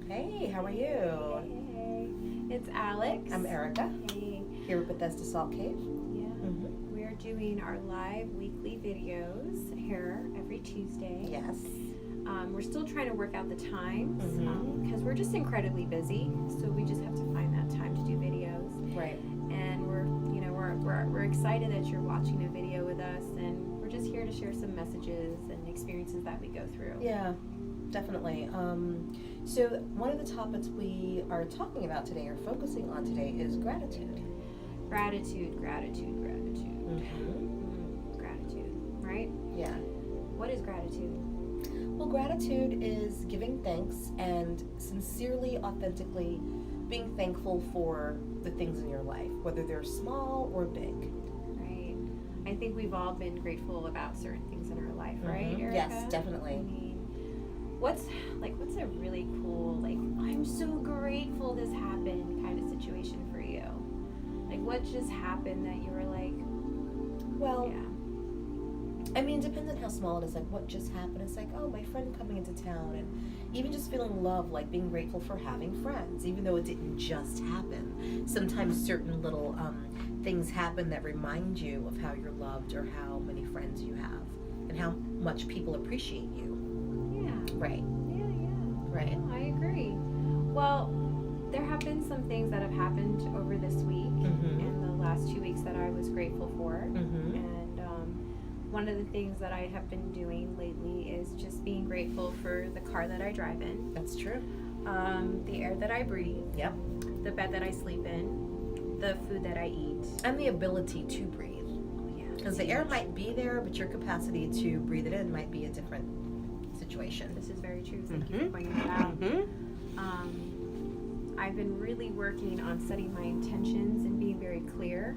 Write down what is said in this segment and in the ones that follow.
Hey, how are you? Hey, it's Alex. I'm Erica, Hey, here with Bethesda Salt Cave. yeah, we're doing our live weekly videos here every Tuesday. Yes. We're still trying to work out the times Mhm. because we're just incredibly busy, so we just have to find that time to do videos. Right. And we're excited that you're watching a video with us, and we're just here to share some messages and experiences that we go through. Yeah, definitely. So one of the topics we are talking about today, or focusing on today, is gratitude. Gratitude. Mm-hmm. Gratitude, right? Yeah. What is gratitude? Well, gratitude is giving thanks and sincerely, authentically being thankful for the things in your life, whether they're small or big. Right. I think we've all been grateful about certain things in our life, right, Mhm. Erica? Yes, definitely. I mean, what's a really cool, like, I'm so grateful this happened kind of situation for you? Like, what just happened that you were like, Well, yeah, I mean, it depends on how small it is. Like, what just happened? It's like, oh, my friend coming into town, and even just feeling love, like being grateful for having friends, even though it didn't just happen. Sometimes certain little things happen that remind you of how you're loved or how many friends you have and how much people appreciate you. yeah, Right. Right. I agree. Well, there have been some things that have happened over this week Mhm. and the last 2 weeks that I was grateful for. Mm-hmm. And one of the things that I have been doing lately is just being grateful for the car that I drive in, That's true. the air that I breathe, Yep. the bed that I sleep in, the food that I eat. And the ability to breathe. Oh, yeah. Because the air might be there, but your capacity to breathe it in might be a different situation. This is very true. Thank you for pointing that out. I've been really working on setting my intentions and being very clear,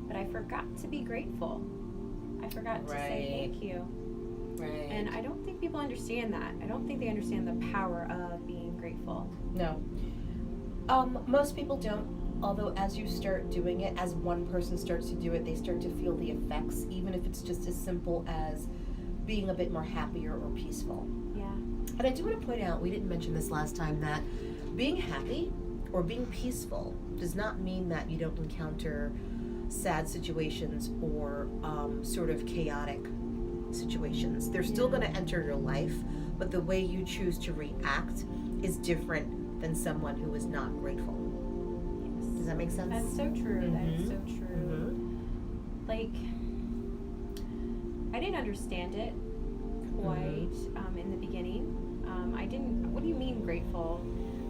but I forgot to be grateful. I forgot to say thank you. Right. And I don't think people understand that. I don't think they understand the power of being grateful. No. Most people don't. Although as you start doing it, as one person starts to do it, they start to feel the effects, even if it's just as simple as being a bit more happier or peaceful. Yeah. And I do want to point out, we didn't mention this last time, that being happy or being peaceful does not mean that you don't encounter sad situations or sort of chaotic situations. They're still Yeah. going to enter your life, but the way you choose to react is different than someone who is not grateful. Yes. Does that make sense? That's so true. That is so true. Mhm. Like, I didn't understand it quite in the beginning. I didn't. What do you mean grateful?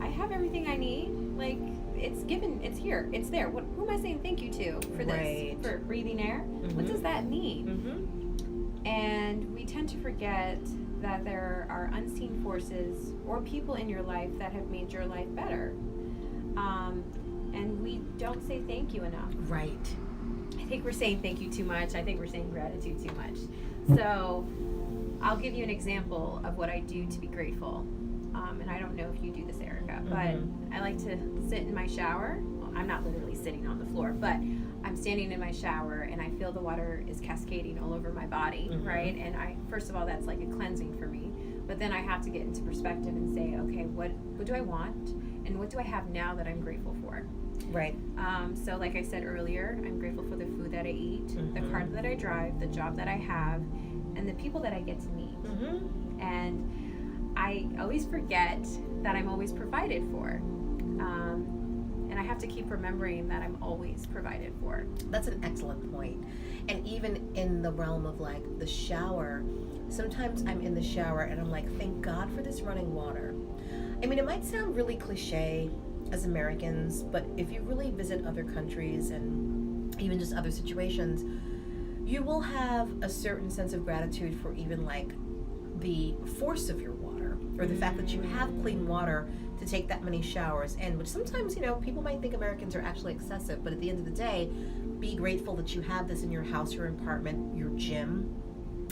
I have everything I need. Like, it's given. It's here. It's there. Who am I saying thank you to for this? Right. For breathing air? What Mhm. does that mean? Mm-hmm. And we tend to forget that there are unseen forces or people in your life that have made your life better. And we don't say thank you enough. Right. I think we're saying thank you too much. I think we're saying gratitude too much. So I'll give you an example of what I do to be grateful. And I don't know if you do this, Erica, but I like to sit in my shower. Well, I'm not literally sitting on the floor, but I'm standing in my shower and I feel the water is cascading all over my body, right? And first of all, that's like a cleansing for me. But then I have to get into perspective and say, okay, what do I want? And what do I have now that I'm grateful for? Right. So like I said earlier, I'm grateful for the food that I eat, the car that I drive, the job that I have, and the people that I get to meet. Mm-hmm. And I always forget that I'm always provided for. And I have to keep remembering that I'm always provided for. That's an excellent point. And even in the realm of like the shower, sometimes I'm in the shower and I'm like, thank God for this running water. I mean, it might sound really cliche as Americans, but if you really visit other countries and even just other situations, you will have a certain sense of gratitude for even like the force of your water, or the fact that you have clean water to take that many showers in, which sometimes, people might think Americans are actually excessive, but at the end of the day, be grateful that you have this in your house, your apartment, your gym,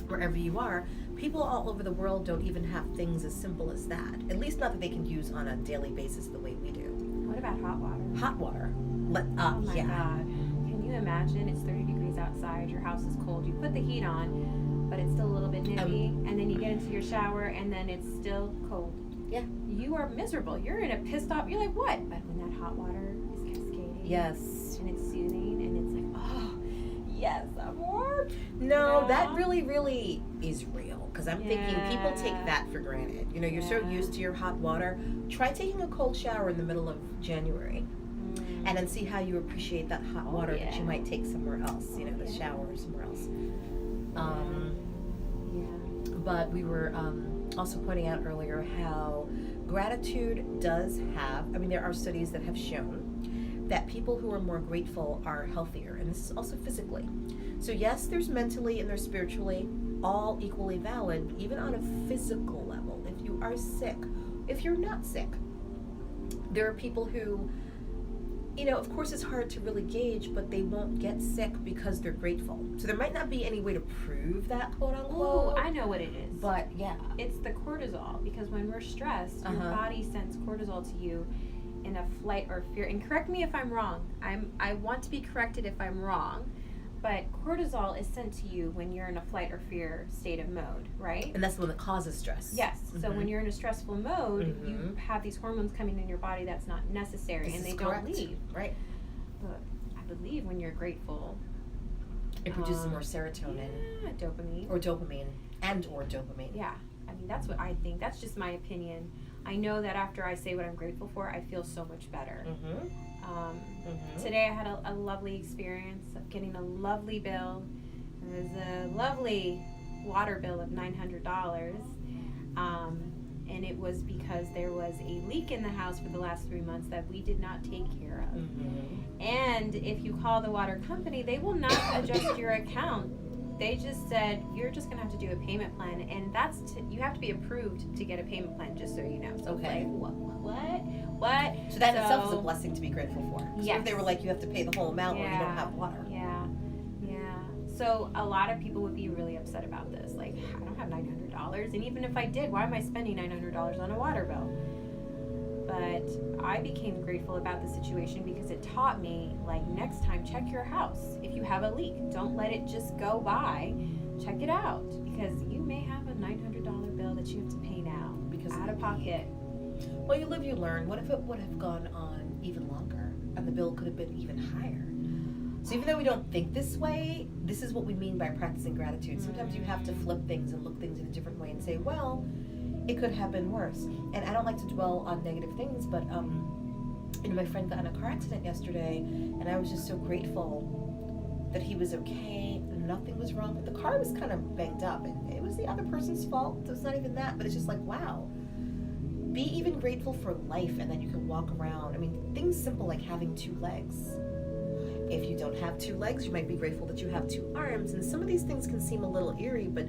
wherever you are. People all over the world don't even have things as simple as that, at least not that they can use on a daily basis the way we do. What about hot water? Hot water. Oh my God. Can you imagine? It's 30 degrees outside, your house is cold, you put the heat on, but it's still a little bit nippy, and then you get into your shower and then it's still cold. Yeah. You are miserable. You're in a pissed off. You're like, what? But when that hot water is cascading. Yes. And it's soothing, and it's like, oh, yes, I'm warm. No, Yeah. that really is real. Because I'm thinking people take that for granted. You know, you're so Yeah. used to your hot water. Try taking a cold shower in the middle of January. And then see how you appreciate that hot water that you yeah. might take somewhere else. You know, the Yeah. shower or somewhere else. Yeah. But we were also pointing out earlier how gratitude does have, I mean, there are studies that have shown that people who are more grateful are healthier, and this is also physically. So yes, there's mentally and there's spiritually, all equally valid, even on a physical level. If you are sick, if you're not sick, there are people who, you know, of course it's hard to really gauge, but they won't get sick because they're grateful. So there might not be any way to prove that, quote Oh, unquote. I know what it is. But yeah. It's the cortisol, because when we're stressed, your body sends cortisol to you in a flight or fear. And correct me if I'm wrong. I want to be corrected if I'm wrong. But cortisol is sent to you when you're in a flight or fear state of mode, right? And that's the one that causes stress. Yes. So when you're in a stressful mode, you have these hormones coming in your body that's not necessary, This and is they correct. don't leave. Right. But I believe when you're grateful, It produces more serotonin yeah, dopamine. or dopamine or dopamine. Yeah. I mean, that's what I think. That's just my opinion. I know that after I say what I'm grateful for, I feel so much better. Today I had a lovely experience of getting a lovely bill. It was a lovely water bill of $900. And it was because there was a leak in the house for the last 3 months that we did not take care of. And if you call the water company, they will not adjust your account. They just said, you're just going to have to do a payment plan. And that's, you have to be approved to get a payment plan, just so you know. So Okay. Like, what? So that in itself is a blessing to be grateful for. So Yes. if they were like, you have to pay the whole amount or you don't have water. Yeah. So a lot of people would be really upset about this. Like, I don't have $900. And even if I did, why am I spending $900 on a water bill? But I became grateful about the situation because it taught me, like, next time, check your house. If you have a leak, don't let it just go by. Check it out, because you may have a $900 bill that you have to pay now Because out of pocket. Well, you live, you learn. What if it would have gone on even longer and the bill could have been even higher? So even though we don't think this way, this is what we mean by practicing gratitude. Sometimes you have to flip things and look things in a different way and say, well, it could have been worse. And I don't like to dwell on negative things, but you know, my friend got in a car accident yesterday, and I was just so grateful that he was okay. Nothing was wrong, but the car was kind of banged up, and it was the other person's fault. So it's not even that, but it's just like, wow. Be even grateful for life, and that you can walk around. I mean, things simple like having 2 legs. If you don't have 2 legs, you might be grateful that you have 2 arms. And some of these things can seem a little eerie, but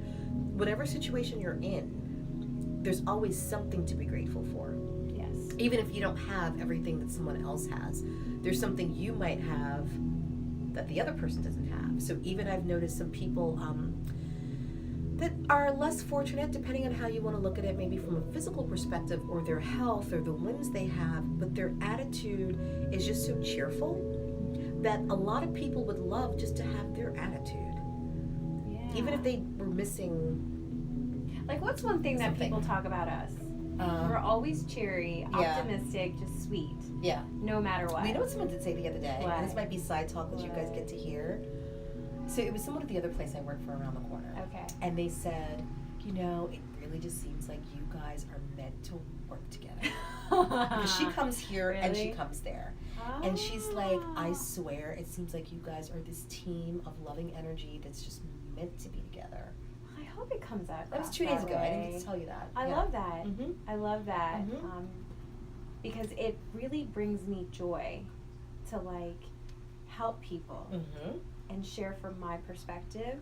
whatever situation you're in, there's always something to be grateful for. Yes. Even if you don't have everything that someone else has, there's something you might have that the other person doesn't have. So even I've noticed some people that are less fortunate, depending on how you want to look at it, maybe from a physical perspective or their health or the limbs they have, but their attitude is just so cheerful that a lot of people would love just to have their attitude. Yeah. Even if they were missing. Like, what's one thing that Something. people talk about us? We're always cheery, yeah. optimistic, just sweet, Yeah. no matter what. Well, you know what someone did say the other day? What? And this might be side talk that you guys get to hear. So it was someone at the other place I work for around the corner. Okay. And they said, you know, it really just seems like you guys are meant to work together. Because she comes here and she Really? comes there. And she's like, I Ah. swear, it seems like you guys are this team of loving energy that's just meant to be together. I hope it comes out. That was 2 days ago. I didn't get to tell you that. I love that. Mm-hmm. I love that. Mhm. Because it really brings me joy to, like, help people Mm-hmm. and share from my perspective.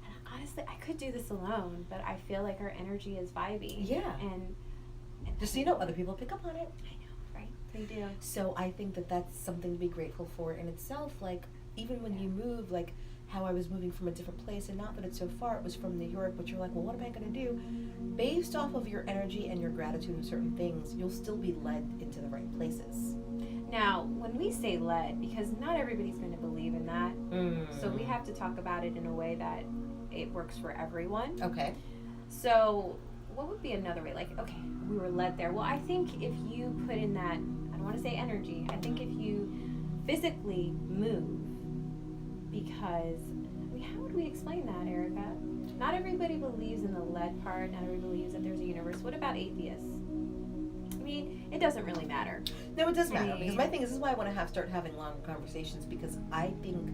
And honestly, I could do this alone, but I feel like our energy is vibing. Yeah. And Just so you know, other people pick up on it. I know, right? They do. So I think that that's something to be grateful for in itself. Like, even when you move, like how I was moving from a different place, and not that it's so far, it was from New York, but you're like, well, what am I going to do? Based off of your energy and your gratitude in certain things, you'll still be led into the right places. Now, when we say led, because not everybody's going to believe in that, so we have to talk about it in a way that it works for everyone. Okay. So what would be another way? Like, okay, we were led there. Well, I think if you put in that, I don't want to say energy, I think if you physically move, because, I mean, how would we explain that, Erica? Not everybody believes in the led part, not everybody believes that there's a universe. What about atheists? I mean, it doesn't really matter. No, it does matter, because my thing is, this is why I want to start having long conversations, because I think,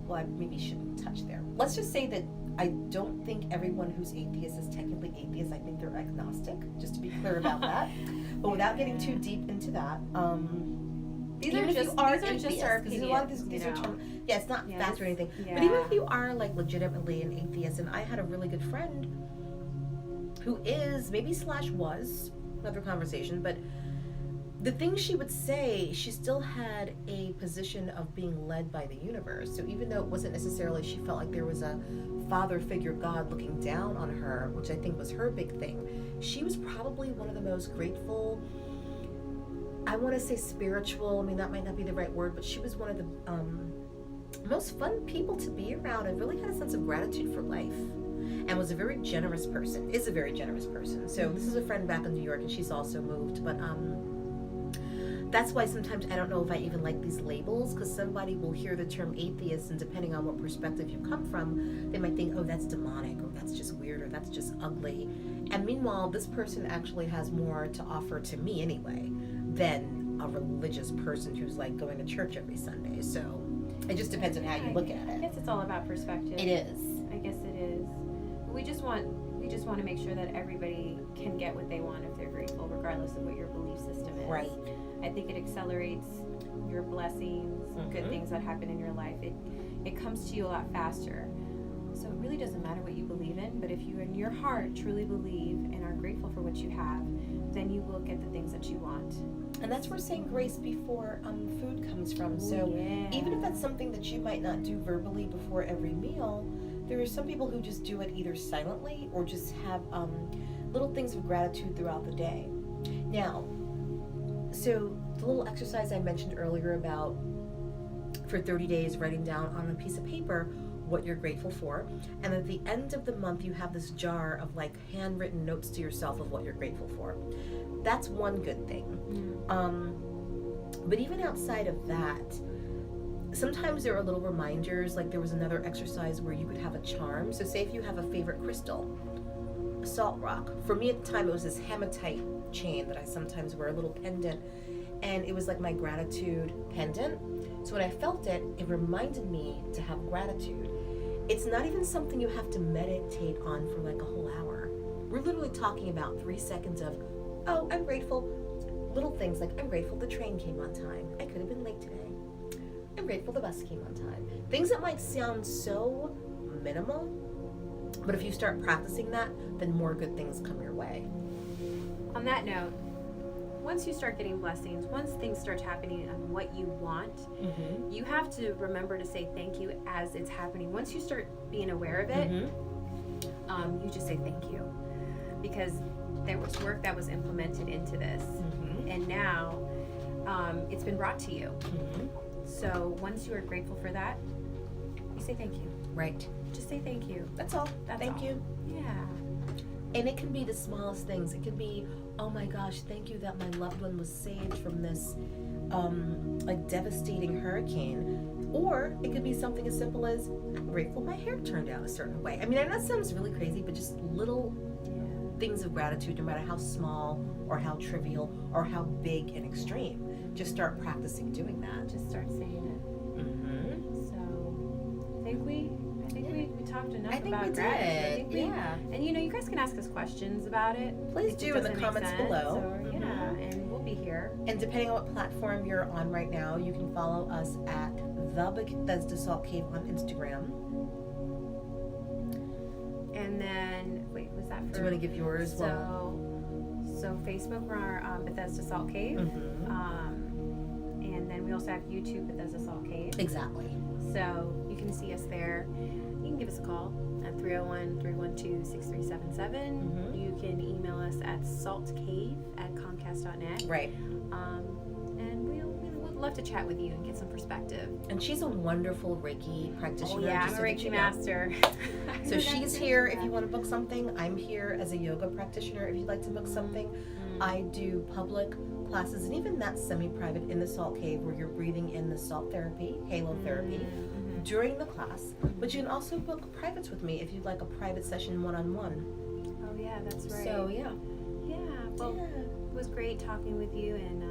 well, I maybe shouldn't touch there. Let's just say that I don't think everyone who's atheist is technically atheist. I think they're agnostic, just to be clear about that. But without getting too deep into that, These even are if just, you are these are atheist, just our because a lot of opinions, these you are know. yeah, it's not Yeah, fact or anything. yeah. But even if you are like legitimately an atheist, and I had a really good friend who is maybe / was another conversation, but the things she would say, she still had a position of being led by the universe. So even though it wasn't necessarily, she felt like there was a father figure, God, looking down on her, which I think was her big thing, she was probably one of the most grateful, I want to say spiritual, I mean that might not be the right word, but she was one of the most fun people to be around, and really had a sense of gratitude for life, and was a very generous person, is a very generous person. So this is a friend back in New York, and she's also moved, but that's why sometimes I don't know if I even like these labels, because somebody will hear the term atheist, and depending on what perspective you come from, they might think, oh, that's demonic, or that's just weird, or that's just ugly. And meanwhile, this person actually has more to offer to me anyway than a religious person who's like going to church every Sunday. So it just depends on how you look at I it. guess it's all about perspective. It is. I guess it is. We just want to make sure that everybody can get what they want if they're grateful, regardless of what your belief system is. Right. I think it accelerates your blessings, good things that happen in your life. It comes to you a lot faster. So it really doesn't matter what you believe in, but if you in your heart truly believe and are grateful for what you have, then you will get the things that you want. And that's where saying grace before food comes from. So even if that's something that you might not do verbally before every meal, there are some people who just do it either silently or just have little things of gratitude throughout the day. Now, so the little exercise I mentioned earlier about for 30 days writing down on a piece of paper what you're grateful for, and at the end of the month you have this jar of like handwritten notes to yourself of what you're grateful for. That's one good thing. But even outside of that, sometimes there are little reminders. Like there was another exercise where you could have a charm. So say if you have a favorite crystal, a salt rock. For me at the time it was this hematite chain that I sometimes wear, a little pendant, and it was like my gratitude pendant. So when I felt it, it reminded me to have gratitude. It's not even something you have to meditate on for like a whole hour. We're literally talking about 3 seconds of, oh, I'm grateful. Little things like, I'm grateful the train came on time. I could have been late today. I'm grateful the bus came on time. Things that might sound so minimal, but if you start practicing that, then more good things come your way. On that note, once you start getting blessings, once things start happening on what you want, you have to remember to say thank you as it's happening. Once you start being aware of it, you just say thank you. Because there was work that was implemented into this, and now it's been brought to you. So once you are grateful for that, you say thank you. Right. Just say thank you. That's all. Thank you. Yeah. And it can be the smallest things. It can be, oh my gosh, thank you that my loved one was saved from this like devastating hurricane. Or it could be something as simple as, I'm grateful my hair turned out a certain way. I mean, I know that sounds really crazy, but just little things of gratitude, no matter how small or how trivial or how big and extreme. Just start practicing doing that. Just start saying it. So I think we talked enough about gratitude. And you guys can ask us questions about it. Please do in the comments below. Or, and we'll be here. And depending on what platform you're on right now, you can follow us at The Bethesda Salt Cave on Instagram. And then, wait, was that for? Do you want to give yours? So Facebook, we're Bethesda Salt Cave. And then we also have YouTube, Bethesda Salt Cave. Exactly. So you can see us there. You can give us a call at 301-312-6377. You can email us at saltcave@comcast.net. Right. And we would love to chat with you and get some perspective. And she's a wonderful Reiki practitioner. Oh yeah, I'm just a so that Reiki you know. master. So she's here if you want to book something. I'm here as a yoga practitioner if you'd like to book something. I do public classes, and even that's semi-private in the salt cave where you're breathing in the salt therapy, halo therapy, during the class. But you can also book privates with me if you'd like a private session one-on-one. Oh yeah, that's right. So yeah. Well, it was great talking with you, and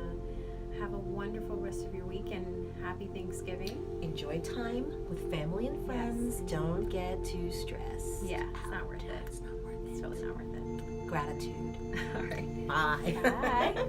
have a wonderful rest of your week, and happy Thanksgiving. Enjoy time with family and friends. Don't get too stressed. Yeah, it's not worth it. It's not worth it. It's totally not worth it. Gratitude. All right. Bye. Bye.